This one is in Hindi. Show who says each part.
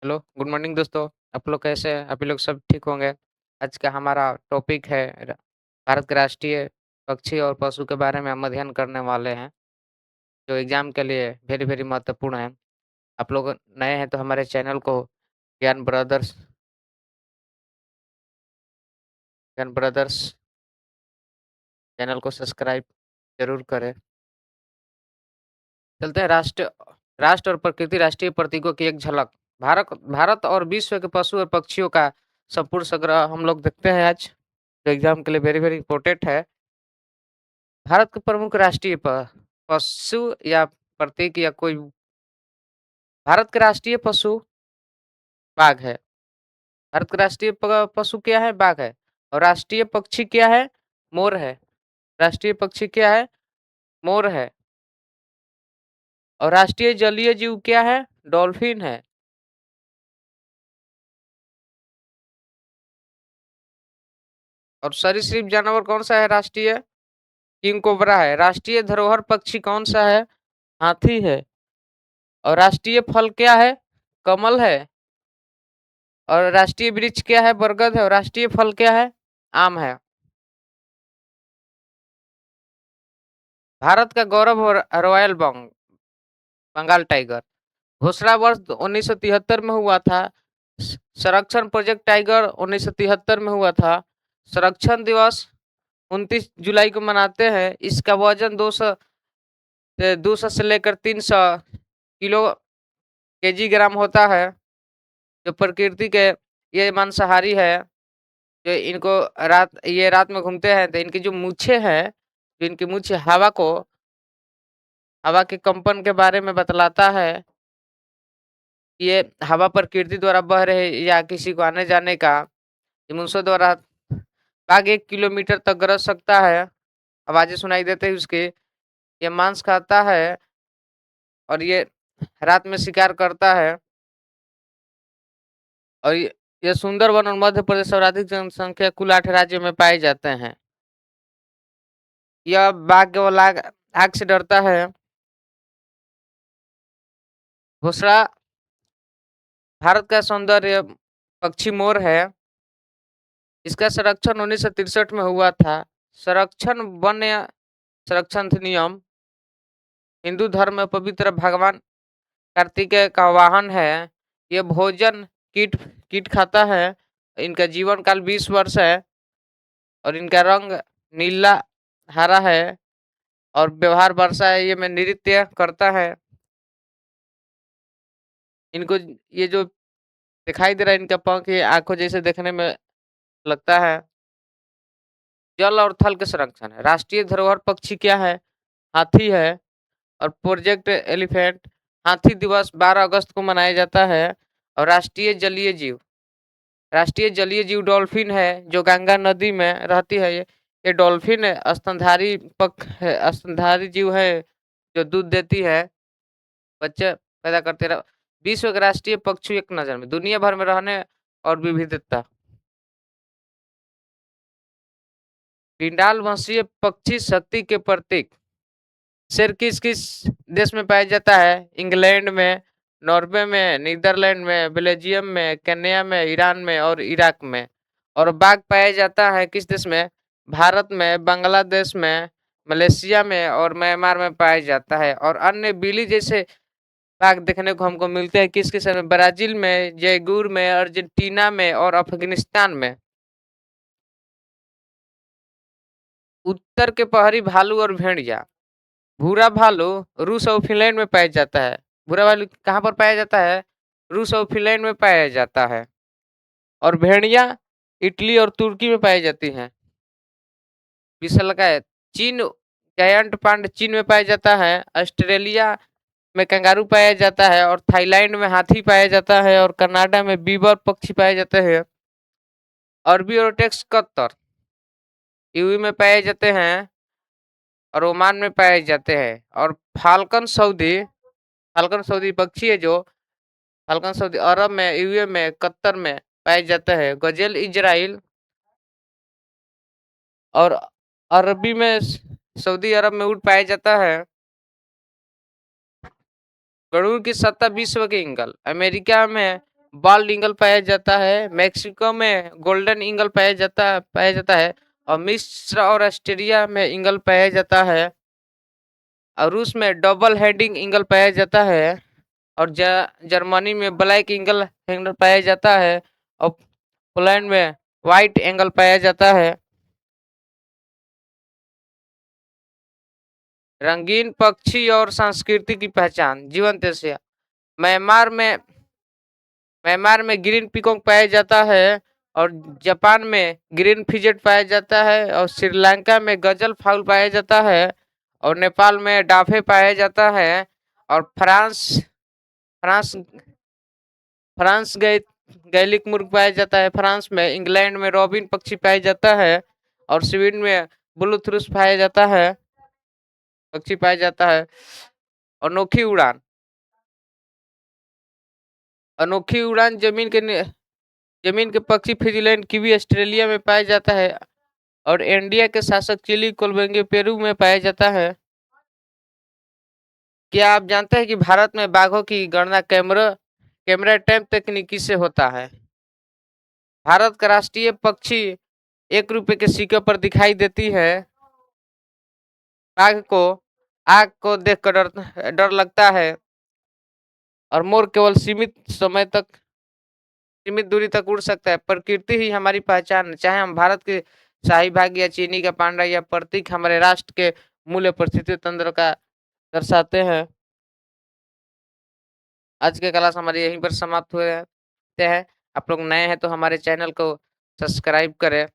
Speaker 1: हेलो, गुड मॉर्निंग दोस्तों। आप लोग कैसे हैं? आप लोग सब ठीक होंगे। आज का हमारा टॉपिक है भारत के राष्ट्रीय पक्षी और पशु के बारे में हम अध्ययन करने वाले हैं, जो एग्जाम के लिए वेरी वेरी महत्वपूर्ण है। आप लोग नए हैं तो हमारे चैनल को ज्ञान ब्रदर्स ज्ञान ब्रदर्स चैनल को सब्सक्राइब जरूर करें। चलते हैं राष्ट्र और प्रकृति राष्ट्रीय प्रतीकों की एक झलक। भारत भारत और विश्व के पशु और पक्षियों का संपूर्ण संग्रह हम लोग देखते हैं आज, जो एग्जाम के लिए वेरी वेरी इंपॉर्टेंट है। भारत के प्रमुख राष्ट्रीय पशु या प्रतीक या कोई भारत के राष्ट्रीय पशु बाघ है। भारत का राष्ट्रीय पशु क्या है? बाघ है। और राष्ट्रीय पक्षी क्या है? मोर है। राष्ट्रीय पक्षी क्या है? मोर है। और राष्ट्रीय जलीय जीव क्या है? डॉल्फिन है। और सरीसृप जानवर कौन सा है? राष्ट्रीय किंग कोबरा है। राष्ट्रीय धरोहर पक्षी कौन सा है? हाथी है। और राष्ट्रीय फल क्या है? कमल है। और राष्ट्रीय वृक्ष क्या है? बरगद है। और राष्ट्रीय फल क्या है? आम है। भारत का गौरव रॉयल बंगाल टाइगर घोषणा वर्ष 1973 में हुआ था। संरक्षण प्रोजेक्ट टाइगर 1973 में हुआ था। संरक्षण दिवस 29 जुलाई को मनाते हैं। इसका वजन 200 से लेकर 300 किलो केजी ग्राम होता है। जो प्रकृति के ये मांसाहारी है। जो इनको रात में घूमते हैं तो इनकी जो मूछें हैं, जो इनकी मूछें हवा के कंपन के बारे में बतलाता है। ये हवा प्रकृति द्वारा बह रहे या किसी को आने जाने का मनुष्यों द्वारा बाघ 1 किलोमीटर तक गरज सकता है। आवाजें सुनाई देते हैं उसके। ये मांस खाता है और ये रात में शिकार करता है। और ये सुंदरवन और मध्य प्रदेश सर्वाधिक जनसंख्या कुल 8 राज्यों में पाए जाते हैं। यह बाघ केवल आग से डरता है। घोषणा भारत का सौंदर्य पक्षी मोर है। इसका संरक्षण 1963 में हुआ था। संरक्षण वन्य संरक्षण अधिनियम हिंदू धर्म में पवित्र भगवान कार्तिकेय का वाहन है। ये भोजन कीट कीट खाता है। इनका जीवन काल 20 वर्ष है। और इनका रंग नीला हरा है। और व्यवहार वर्षा ये में नृत्य करता है। इनको ये जो दिखाई दे रहा है इनका पंख, ये आंखों जैसे देखने में लगता है। जल और थल के संरक्षण है। राष्ट्रीय धरोहर पक्षी क्या है? हाथी है। और प्रोजेक्ट एलिफेंट हाथी दिवस 12 अगस्त को मनाया जाता है। और राष्ट्रीय जलीय जीव डॉल्फिन है, जो गंगा नदी में रहती है। ये डॉल्फिन स्तनधारी स्तनधारी जीव है, जो दूध देती है, बच्चे पैदा करते रह। विश्व के राष्ट्रीय पक्षी एक नजर में दुनिया भर में रहने और विविधता। पिंडाल वंशीय पक्षी शक्ति के प्रतीक। शेर किस किस देश में पाया जाता है? इंग्लैंड में, नॉर्वे में, नीदरलैंड में, बेल्जियम में, केन्या में, ईरान में और इराक में। और बाघ पाया जाता है किस देश में? भारत में, बांग्लादेश में, मलेशिया में और म्यांमार में पाया जाता है। और अन्य बिल्ली जैसे बाघ देखने को हमको मिलते हैं किस किस में? ब्राजील में, जयगुर में, अर्जेंटीना में और अफगानिस्तान में। उत्तर के पहाड़ी भालू और भेड़िया। भूरा भालू रूस और फिनलैंड में पाया जाता है। भूरा भालू कहाँ पर पाया जाता है? रूस और फिनलैंड में पाया जाता है। और भेड़िया इटली और तुर्की में पाई जाती हैं। विशालकाय चीन जायंट पांड चीन में पाया जाता है। ऑस्ट्रेलिया में कंगारू पाया जाता है। और थाईलैंड में हाथी पाया जाता है। और कनाडा में बीबर पक्षी पाए जाते हैं। अरबी और टेक्स कत्तर यूवी में पाए जाते हैं। और ओमान में पाए जाते हैं। और फाल्कन सऊदी पक्षी है, जो फाल्कन सऊदी अरब में, यूएई में, कतर में पाया जाता है। गजेल इजराइल और अरबी में सऊदी अरब में ऊँट पाया जाता है। गरुड़ की सत्ता विश्व के इंगल अमेरिका में बाल्ड ईगल पाया जाता है। मेक्सिको में गोल्डन ईगल पाया जाता है। और मिस्र और ऑस्ट्रेलिया में ईगल पाया जाता है। और रूस में डबल हेडिंग ईगल पाया जाता है। और जर्मनी में ब्लैक ईगल पाया जाता है। और पोलैंड में व्हाइट ईगल पाया जाता है। रंगीन पक्षी और संस्कृति की पहचान, जीवंत एशिया। म्यांमार में म्यांमार में ग्रीन पीकॉक पाया जाता है। और जापान में ग्रीन फिजेट पाया जाता है। और श्रीलंका में गजल फाउल पाया जाता है। और नेपाल में डाफे पाया जाता है। और फ्रांस फ्रांस गए गैलिक मुर्ग पाया जाता है फ्रांस में। इंग्लैंड में रॉबिन पक्षी पाया जाता है। और स्वीडन में ब्लूथ्रूस पाया जाता है पक्षी पाया जाता है। अनोखी उड़ान अनोखी उड़ान जमीन के पक्षी फिजीलैंड कीवी ऑस्ट्रेलिया में पाया जाता है। और इंडिया के शासक चिली कोलंबो पेरू में पाया जाता है। क्या आप जानते हैं कि भारत में बाघों की गणना कैमरा कैमरा ट्रैप तकनीकी से होता है। भारत का राष्ट्रीय पक्षी 1 रुपए के सिक्के पर दिखाई देती है। बाघ को आग को देखकर डर डर लगता है। और मोर केवल सीमित दूरी तक उड़ सकता है। प्रकृति ही हमारी पहचान है। चाहे हम भारत के शाही भाग या चीनी का पांडा या प्रतीक हमारे राष्ट्र के मूल्य परिस्थिति तंत्र का दर्शाते हैं। आज के क्लास हमारी यहीं पर समाप्त हुए हैं। आप लोग नए हैं तो हमारे चैनल को सब्सक्राइब करें।